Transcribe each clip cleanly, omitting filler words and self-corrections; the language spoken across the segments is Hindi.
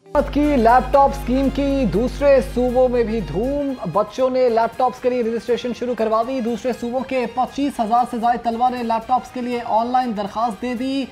हुकूमत की लैपटॉप स्कीम की दूसरे सूबों में भी धूम। बच्चों ने लैपटॉप्स के लिए रजिस्ट्रेशन शुरू करवा दी। दूसरे सूबों के 25,000 से ज्यादा तलबा ने लैपटॉप्स के लिए ऑनलाइन दरखास्त दे दी।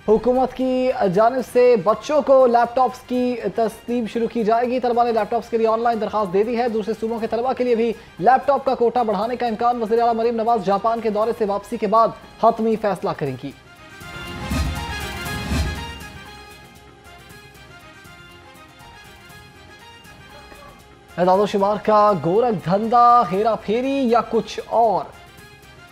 हुकूमत की जानिब से बच्चों को लैपटॉप्स की तस्लीम शुरू की जाएगी। तलबा ने लैपटॉप्स के लिए ऑनलाइन दरखास्त दे दी है। दूसरे सूबों के तलबा के लिए भी लैपटॉप का कोटा बढ़ाने का इम्कान। वज़ीर आला मरीम नवाज जापान के दौरे से वापसी के बाद हतमी फैसला करेंगी। एदाद शुमार का गोरख धंधा, हेरा फेरी या कुछ और।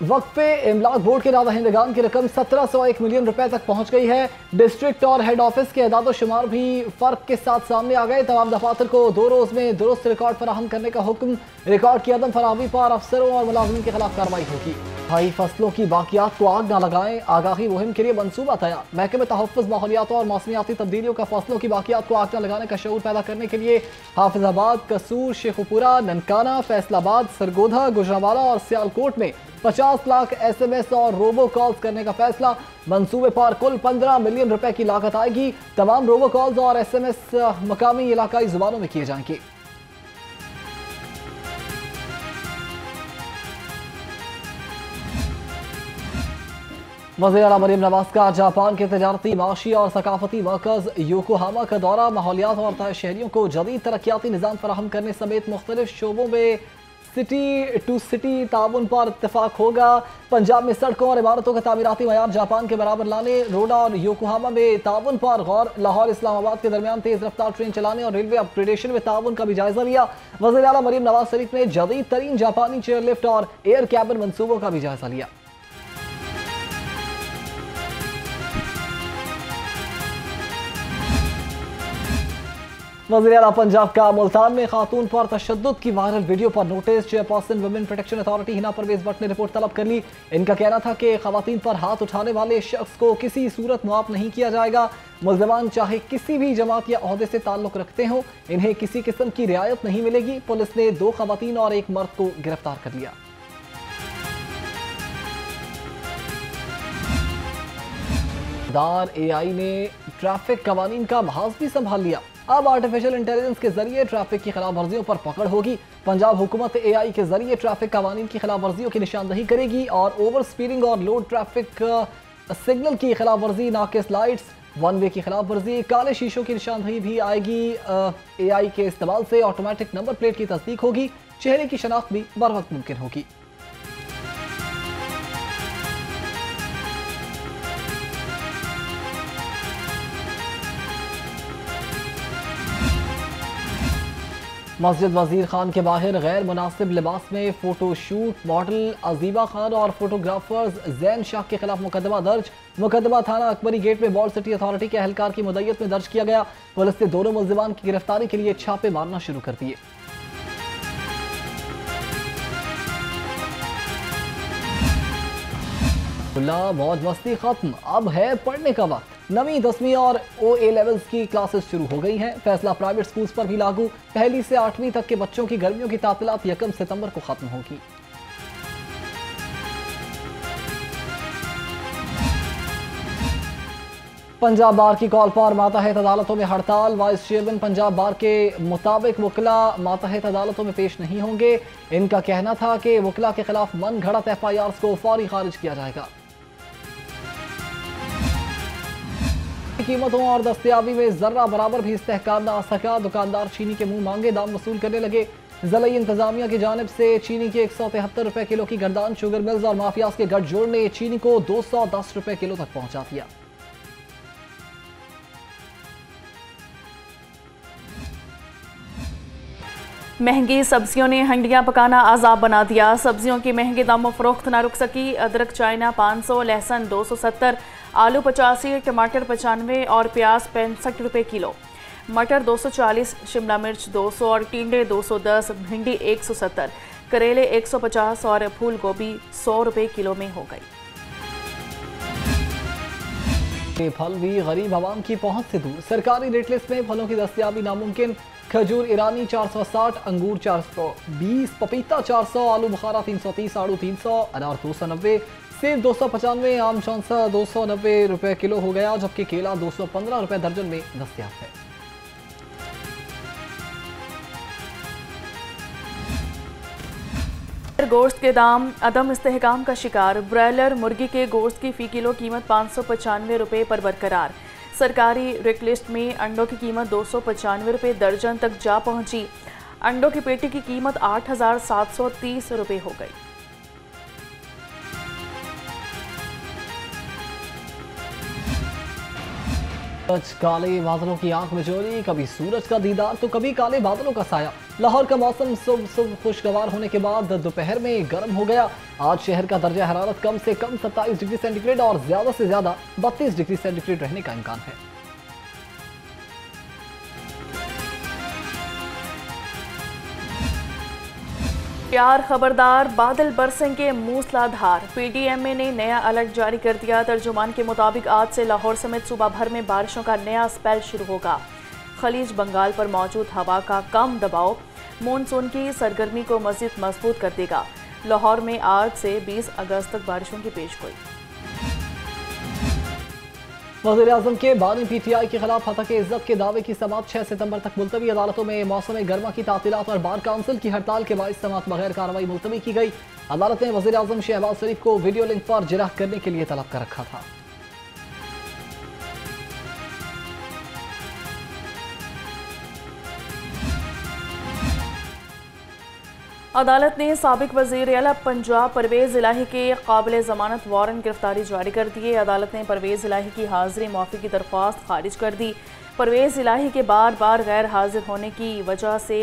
वक्त पे इमलाक बोर्ड के रादहिंदगान की रकम 1701 मिलियन रुपए तक पहुंच गई है। डिस्ट्रिक्ट और हेड ऑफिस के एदाद शुमार भी फर्क के साथ सामने आ गए। तमाम दफातर को 2 रोज में दुरुस्त रिकॉर्ड फराहम करने का हुक्म। रिकॉर्ड की अदम फराहमी पर अफसरों और मुलाजिमीन के खिलाफ कार्रवाई होगी। भाई फसलों की बाकियात को आग न लगाएं, आगाही मुहिम के लिए मनसूबा तैयार। महकमे तहफ़्फ़ुज़ माहौलियात और मौसमियाती तब्दीलियों का फसलों की बाकियात को आग न लगाने का शऊर पैदा करने के लिए हाफिजाबाद, कसूर, शेखुपुरा, ननकाना, फैसलाबाद, सरगोधा, गुजरांवाला और सियालकोट में 50 लाख SMS और रोबो कॉल्स करने का फैसला। मंसूबे पर कुल 15 मिलियन रुपए की लागत आएगी। तमाम रोबो कॉल्स और SMS मकामी इलाकाई जुबानों में किए जाएंगे। वज़ीर आला मरीम नवाज का जापान के तजारती, माशी और सकाफती मरकज़ योकोहामा का दौरा। माहौलियात और शहरियों को जदीद तरक्याती निज़ाम फराहम करने समेत मुख्तलिफ शोबों में सिटी टू सिटी ताउन पर इत्तफाक होगा। पंजाब में सड़कों और इमारतों का तामीराती मयार जापान के बराबर लाने, रोडा और योकोहामा में ताउन पर गौर। लाहौर इस्लामाबाद के दरमियान तेज रफ्तार ट्रेन चलाने और रेलवे अपग्रेडेशन में ताउन का भी जायजा लिया। वज़ीर आला मरीम नवाज शरीफ ने जदीद तरीन जापानी चेयर लिफ्ट और एयर कैबिन मनसूबों का भी जायजा लिया। वज़ीर आला पंजाब का मुल्तान में खातून पर तशद्दुद की वायरल वीडियो पर notice. Chairperson women protection authority Hina Parvez Bhatt ने रिपोर्ट तलब कर ली। इनका कहना था कि खवातीन पर हाथ उठाने वाले शख्स को किसी सूरत मुआफ नहीं किया जाएगा। मुल्ज़िमान चाहे किसी भी जमात या ओहदे से ताल्लुक रखते हों, इन्हें किसी किस्म की रियायत नहीं मिलेगी। पुलिस ने 2 खवातीन और 1 मर्द को गिरफ्तार कर लिया। AI ने ट्रैफिक कवानीन का महाज भी संभाल लिया। अब आर्टिफिशियल इंटेलिजेंस के जरिए ट्रैफिक की खिलाफ वर्जियों पर पकड़ होगी। पंजाब हुकूमत AI के जरिए ट्रैफिक कवानीन की खिलाफ वर्जियों की निशानदही करेगी और ओवर स्पीडिंग और लोड ट्रैफिक सिग्नल की खिलाफ वर्जी, नाकिस लाइट्स, वन वे की खिलाफ वर्जी, काले शीशों की निशानदही भी आएगी। AI के इस्तेमाल से ऑटोमेटिक नंबर प्लेट की तस्दीक होगी। चेहरे की शनाख्त भी बर वक्त मुमकिन होगी। मस्जिद वजीर खान के बाहर गैर मुनासिब लिबास में फोटोशूट। मॉडल अजीबा खान और फोटोग्राफर्स जैन शाह के खिलाफ मुकदमा दर्ज। मुकदमा थाना अकबरी गेट में बॉल सिटी अथॉरिटी के एहलकार की मुद्दत में दर्ज किया गया। पुलिस ने दोनों मुल्जिमान की गिरफ्तारी के लिए छापे मारना शुरू कर दिए। मौज मस्ती खत्म, अब है पढ़ने का वक्त। 9वीं 10वीं और OA लेवल्स की क्लासेस शुरू हो गई हैं। फैसला प्राइवेट स्कूल्स पर भी लागू। 1ली से 8वीं तक के बच्चों की गर्मियों की तातीलात 1 सितंबर को खत्म होगी। पंजाब बार की कॉल पर मातहत अदालतों में हड़ताल। वाइस चेयरमैन पंजाब बार के मुताबिक वकला मातहत अदालतों में पेश नहीं होंगे। इनका कहना था कि वकला के खिलाफ मन घड़त FIRs को फौरी खारिज किया जाएगा। कीमतों और दस्तयाबी में जर्रा बराबर भी इस्तेहकाम न आ सका। दुकानदार चीनी के मुंह मांगे दाम वसूल करने लगे। ज़िला इंतजामिया की जानिब से चीनी के 173 रुपए किलो की गर्दान। शुगर मिल्स और माफियाज के गठजोड़ ने चीनी को 210 रुपए किलो तक पहुंचा दिया। महंगी सब्जियों ने हंडियां पकाना आजाब बना दिया। सब्जियों की महंगे दामों फरोख्त न रुक सकी। अदरक चाइना 500, लहसुन 270, आलू 85, टमाटर 95 और प्याज 65 रुपये किलो। मटर 240, शिमला मिर्च 200 और टिंडे 210, भिंडी 170, करेले 150 और फूल गोभी 100 रुपये किलो में हो गई। फल भी गरीब आवाम की पहुंच से दूर। सरकारी रेट लिस्ट में फलों की दस्तयाबी नामुमकिन। खजूर ईरानी 460, अंगूर 420, पपीता 400, आलू बुखारा 330, आड़ू 300, अनार 290, सेब 295, आम चौंसा 290 रुपए किलो हो गया, जबकि केला 215 रुपए दर्जन में दस्तयाब है। गोश्त के दाम अदम इस्तेहकाम का शिकार। ब्रॉयलर मुर्गी के गोश्त की फ़ी किलो कीमत 595 रुपये पर बरकरार। सरकारी रेट लिस्ट में अंडों की कीमत 295 रुपये दर्जन तक जा पहुंची। अंडों की पेटी की कीमत 8,730 रुपये हो गई। काले बादलों की आंख में चोरी, कभी सूरज का दीदार तो कभी काले बादलों का साया। लाहौर का मौसम सुबह खुशगवार होने के बाद दोपहर में गर्म हो गया। आज शहर का दर्जा हरारत कम से कम 27 डिग्री सेंटीग्रेड और ज्यादा से ज्यादा 32 डिग्री सेंटीग्रेड रहने का इम्कान है। प्यार खबरदार, बादल बरसेंगे मूसलाधार। पीडीएमए ने नया अलर्ट जारी कर दिया। तर्जुमान के मुताबिक आज से लाहौर समेत सूबा भर में बारिशों का नया स्पेल शुरू होगा। खलीज बंगाल पर मौजूद हवा का कम दबाव मानसून की सरगर्मी को मजीद मजबूत कर देगा। लाहौर में आज से 20 अगस्त तक बारिशों की पेशगोई। वज़ीर-ए-आज़म के बानी पीटीआई के खिलाफ हतक इज्जत के दावे की समाअत 6 सितंबर तक मुलतवी। अदालतों में मौसम गर्मा की तातीलात और बार काउंसिल की हड़ताल के बाइस समाअत बगैर कार्रवाई मुलतवी की गई। अदालत ने वज़ीर-ए-आज़म शहबाज शरीफ को वीडियो लिंक पर जिरह करने के लिए तलब कर रखा था। अदालत ने साबिक वज़ीर आला पंजाब परवेज़ इलाही के काबिल ज़मानत वारंट गिरफ्तारी जारी कर दिए। अदालत ने परवेज़ इलाही की हाज़िरी माफ़ी की दरख्वास्त खारिज कर दी। परवेज़ इलाही के बार बार गैर हाजिर होने की वजह से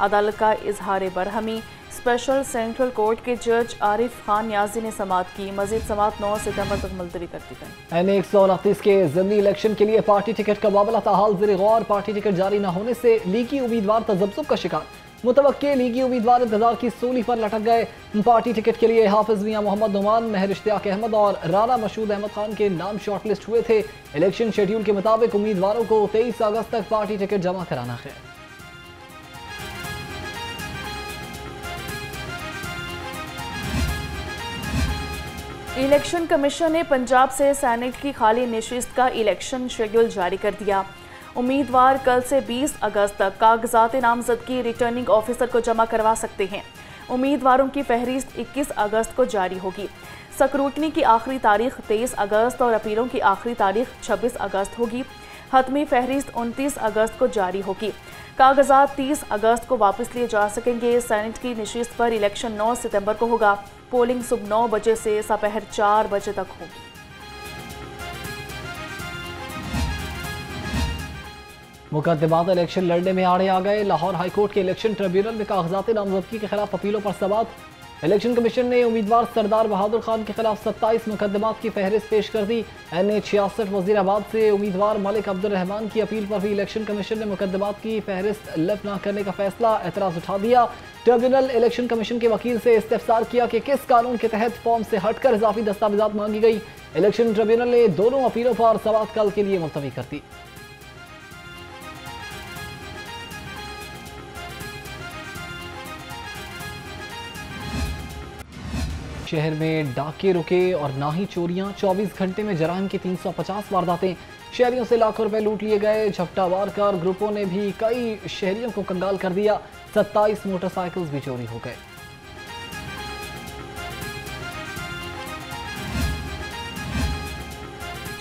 अदालत का इजहार बरहमी। स्पेशल सेंट्रल कोर्ट के जज आरिफ खान न्याजी ने समाअत की। मजीद समाअत 9 सितंबर तक मुलतवी कर दी गई। N129 के ज़िमनी इलेक्शन के लिए पार्टी टिकट का मामला ताहाल ज़ेर गौर। पार्टी टिकट जारी न होने से लीगी उम्मीदवार तजब्जुब का शिकार। मुतवक्के लीगी उम्मीदवार इंतजार की सूली पर लटक गए। पार्टी टिकट के लिए हाफिज मियां मोहम्मद नुमान, महर इश्तियाक अहमद और राना मशहूद अहमद खान के नाम शॉर्टलिस्ट हुए थे। इलेक्शन शेड्यूल के मुताबिक उम्मीदवारों को 23 अगस्त तक पार्टी टिकट जमा कराना है। इलेक्शन कमीशन ने पंजाब से सेनेट की खाली नशिस्त का इलेक्शन शेड्यूल जारी कर दिया। उम्मीदवार कल से 20 अगस्त तक कागजात नामजदगी रिटर्निंग ऑफिसर को जमा करवा सकते हैं। उम्मीदवारों की फहरिस्त 21 अगस्त को जारी होगी। स्क्रूटनी की आखिरी तारीख 23 अगस्त और अपीलों की आखिरी तारीख 26 अगस्त होगी। हतमी फहरिस्त 29 अगस्त को जारी होगी। कागजात 30 अगस्त को वापस लिए जा सकेंगे। सेनेट की नशिस्त पर इलेक्शन 9 सितंबर को होगा। पोलिंग सुबह 9 बजे से दोपहर 4 बजे तक होगी। मुकदमात इलेक्शन लड़ने में आड़े आ गए। लाहौर हाईकोर्ट के इलेक्शन ट्रिब्यूनल में कागजात नामजदगी के खिलाफ अपीलों पर समाअत। इलेक्शन कमीशन ने उम्मीदवार सरदार बहादुर खान के खिलाफ 27 मुकदमात की फहरिस्त पेश कर दी। NA66 वजीराबाद से उम्मीदवार मलिक अब्दुल रहमान की अपील पर भी इलेक्शन कमीशन ने मुकदमात की फहरिस्त लिफ्ट न करने का फैसला एतराज उठा दिया। ट्रिब्यूनल इलेक्शन कमीशन के वकील से इस्तिफसार किया कि किस कानून के तहत फॉर्म से हटकर इजाफी दस्तावेजात मांगी गई। इलेक्शन ट्रिब्यूनल ने दोनों अपीलों पर समाअत कल के लिए मुलतवी कर दी। शहर में डाके रुके और ना ही चोरियां। 24 घंटे में जराइम की 350 वारदातें। शहरियों से लाखों रुपए लूट लिए गए। झपटा वार कर ग्रुपों ने भी कई शहरियों को कंगाल कर दिया। 27 मोटरसाइकिल्स भी चोरी हो गए।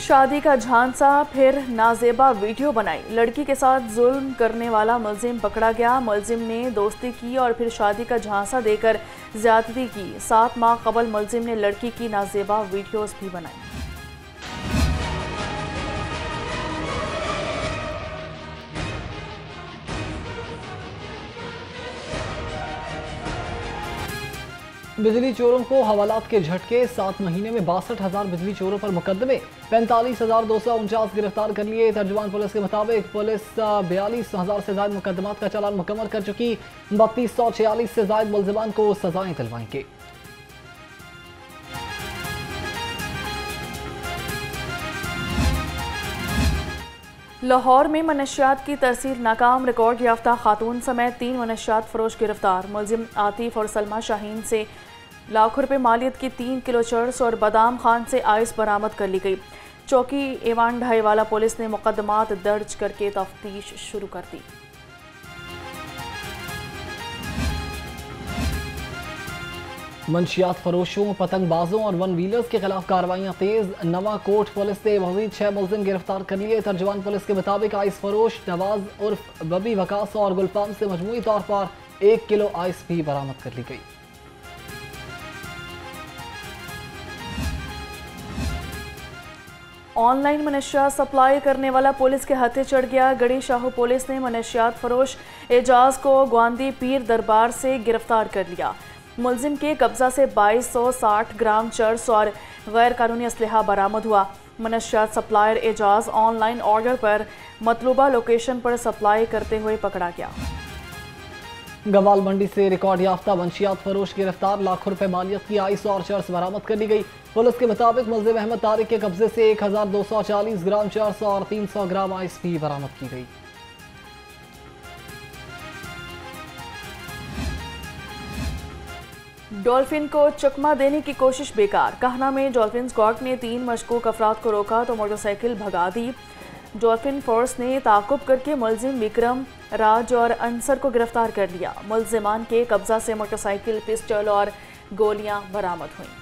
शादी का झांसा, फिर नाजेबा वीडियो बनाई। लड़की के साथ जुल्म करने वाला मुलजिम पकड़ा गया। मुलजिम ने दोस्ती की और फिर शादी का झांसा देकर ज्यादती की। 7 माह कबल मुलजिम ने लड़की की नाजेबा वीडियोस भी बनाई। बिजली चोरों को हवालात के झटके। 7 महीने में 62,000 बिजली चोरों पर मुकदमे। 45,249 गिरफ्तार कर लिए। तर्जुमान पुलिस के मुताबिक पुलिस 42,000 से ज्यादा मुकदमात का चालान मुकम्मल कर चुकी। 3246 से ज्यादा मुलजिमान को सजाएं दिलवाएंगे। लाहौर में मनशियात की तरसील नाकाम। रिकॉर्ड याफ्ता खातून समेत 3 मनशियात फरोश गिरफ्तार। मुलजिम आतिफ और सलमा शाहीन से लाखों रुपए मालियत की 3 किलो चर्स और बादाम खान से आइस बरामद कर ली गई। चौकी एवान ढाईवाला पुलिस ने मुकदमात दर्ज करके तफ्तीश शुरू कर दी। मंशियात फरोशों, पतंगबाजों और वन व्हीलर्स के खिलाफ कार्रवाइयां तेज। नवाकोट पुलिस ने मजीद 6 मुलजिम गिरफ्तार कर लिए। तर्जुमान पुलिस के मुताबिक आइस फरोश नवाज उर्फ बबी वकास और गुलफाम से मजमूई तौर पर 1 किलो आइस भी बरामद कर ली गई। ऑनलाइन मनशियात सप्लाई करने वाला पुलिस के हथे चढ़ गया। गढ़ी शाहू पुलिस ने मनशियात फरोश एजाज को ग्वांदी पीर दरबार से गिरफ्तार कर लिया। मुलजिम के कब्जा से 2260 ग्राम चर्स और गैर कानूनी असलहा बरामद हुआ। मनशियात सप्लायर एजाज ऑनलाइन ऑर्डर पर मतलूबा लोकेशन पर सप्लाई करते हुए पकड़ा गया। गवाल मंडी से रिकॉर्ड याफ्ता मंशियात फरोश गिरफ्तार। लाखों रुपए मालियत की आइस और चर्स बरामद कर ली गई। पुलिस के मुताबिक मुलजिम अहमद तारिक के कब्जे से 1240 ग्राम चर्स और 300 ग्राम आइस भी बरामद की गई। डॉल्फिन को चकमा देने की कोशिश बेकार। कहना में डॉल्फिन स्क्वाड ने 3 मशकूक अफराद को रोका तो मोटरसाइकिल भगा दी। डॉल्फिन फोर्स ने ताकुब करके मुलजिम विक्रम, राज और अंसर को गिरफ्तार कर लिया। मुलजिमान के कब्जा से मोटरसाइकिल, पिस्टल और गोलियां बरामद हुईं।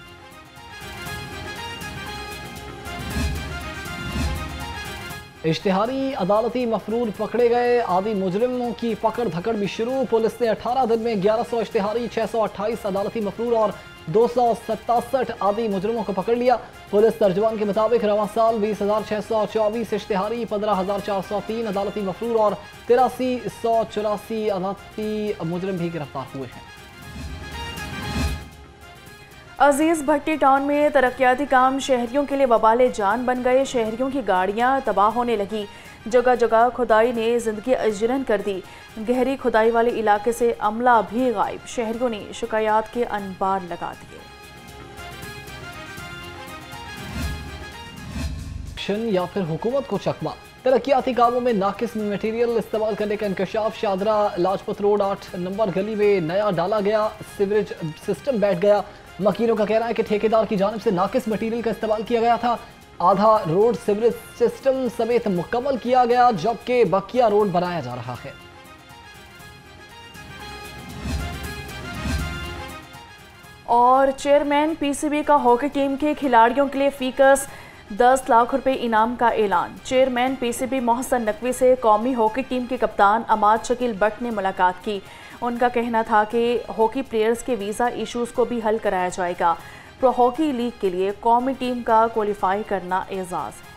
इश्तिहारी अदालती मफरूर पकड़े गए। आदि मुजरिमों की पकड़ धकड़ भी शुरू। पुलिस ने 18 दिन में 1100 इश्तिहारी, 628 अदालती मफरूर और 267 आदि मुजरिमों को पकड़ लिया। पुलिस तर्जुमान के मुताबिक रवां साल 20,624 इश्तिहारी, 15,403 अदालती मफरूर और 8384 अदालती मुजरिम भी गिरफ्तार हुए हैं। अजीज भट्टी टाउन में तरक्याती काम शहरियों के लिए वबाले जान बन गए। शहरियों की गाड़ियां तबाह होने लगी। जगह जगह खुदाई ने जिंदगी अजरन कर दी। गहरी खुदाई वाले इलाके से अमला भी गायब। शहरियों ने शिकायत के अनबार लगा दिए। या फिर हुकूमत को चकमा। तरक्याती कामों में नाकिस मटेरियल इस्तेमाल करने का इंकशाफ। शादरा लाजपत रोड 8 नंबर गली में नया डाला गया सीवरेज सिस्टम बैठ गया। मकीनों का कहना है कि ठेकेदार की जानिब से नाकिस मटेरियल का इस्तेमाल किया गया था। आधा रोड सीवरेज सिस्टम समेत मुकम्मल किया गया, जबकि बकिया रोड बनाया जा रहा है। और चेयरमैन पीसीबी का हॉकी टीम के खिलाड़ियों के लिए फीकस 10 लाख रुपए इनाम का ऐलान। चेयरमैन पीसीबी मोहसन नकवी से कौमी हॉकी टीम के कप्तान अमाद शकील बट ने मुलाकात की। उनका कहना था कि हॉकी प्लेयर्स के वीज़ा इश्यूज़ को भी हल कराया जाएगा। प्रो हॉकी लीग के लिए कौमी टीम का क्वालिफाई करना एजाज़ है।